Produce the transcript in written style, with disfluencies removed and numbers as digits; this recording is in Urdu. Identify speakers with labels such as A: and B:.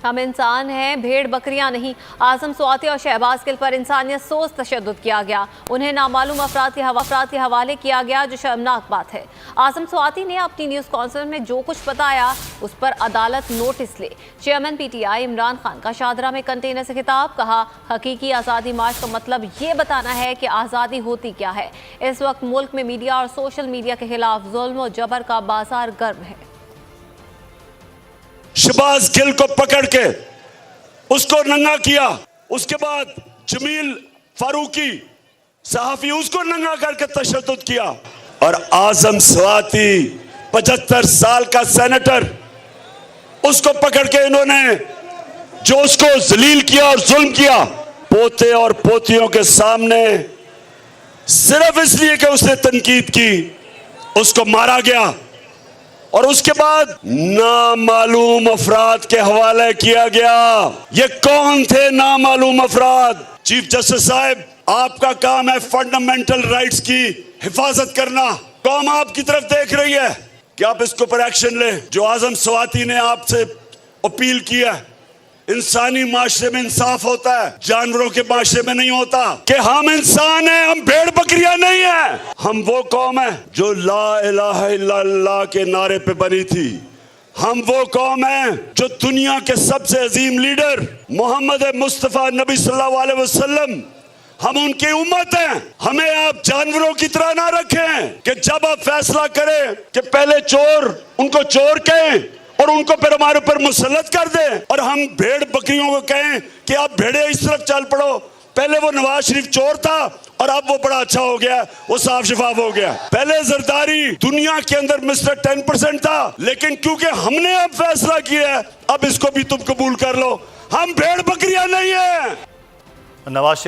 A: ہم انسان ہیں، بھیڑ بکریاں نہیں۔ اعظم سواتی اور شہباز گل پر انسانیت سوز تشدد کیا گیا، انہیں نامعلوم افراد کے حوالے کیا گیا، جو شرمناک بات ہے۔ اعظم سواتی نے اپنی نیوز کانفرنس میں جو کچھ بتایا اس پر عدالت نوٹس لے۔ Chairman P T I Imran Khan کا شاہدرہ میں کنٹینر سے خطاب، کہا حقیقی آزادی مارچ کا مطلب یہ بتانا ہے کہ آزادی ہوتی کیا ہے۔ اس وقت ملک میں میڈیا اور سوشل میڈیا کے خلاف ظلم و جبر کا بازار گرم ہے۔
B: شہباز گل کو پکڑ کے اس کو ننگا کیا، اس کے بعد جمیل فاروقی صحافی اس کو ننگا کر کے تشدد کیا، اور اعظم سواتی 75 سال کا سینیٹر اس کو پکڑ کے انہوں نے جو اس کو ذلیل کیا اور ظلم کیا، پوتے اور پوتیوں کے سامنے صرف اس لیے کہ اس نے تنقید کی اس کو مارا گیا، اور اس کے بعد نامعلوم افراد کے حوالے کیا گیا۔ یہ کون تھے نامعلوم افراد؟ چیف جسٹس صاحب، آپ کا کام ہے فنڈامنٹل رائٹس کی حفاظت کرنا۔ قوم آپ کی طرف دیکھ رہی ہے کہ آپ اس کے اوپر ایکشن لیں۔ جو اعظم سواتی نے آپ سے اپیل کیا ہے، انسانی معاشرے میں انصاف ہوتا ہے، جانوروں کے معاشرے میں نہیں ہوتا، کہ ہم انسان ہیں، ہم بھیڑ بکریاں نہیں ہیں۔ ہم وہ قوم ہیں جو لا الہ الا اللہ کے نعرے پہ بنی تھی۔ ہم وہ قوم ہیں جو دنیا کے سب سے عظیم لیڈر محمد مصطفیٰ نبی صلی اللہ علیہ وسلم، ہم ان کی امت ہیں۔ ہمیں آپ جانوروں کی طرح نہ رکھیں کہ جب آپ فیصلہ کریں کہ پہلے چور ان کو چور کہیں اور ان کو پھر ہمارے اوپر مسلط کر دیں، اور ہم بھیڑ بکریوں کو کہیں کہ آپ بھیڑے اس طرف چل پڑو۔ پہلے وہ نواز شریف چور تھا اور اب وہ بڑا اچھا ہو گیا، وہ صاف شفاف ہو گیا۔ پہلے زرداری دنیا کے اندر مسٹر 10% تھا، لیکن کیونکہ ہم نے اب فیصلہ کیا ہے، اب اس کو بھی تم قبول کر لو۔ ہم بھیڑ بکریاں نہیں ہیں۔
C: نواز شریف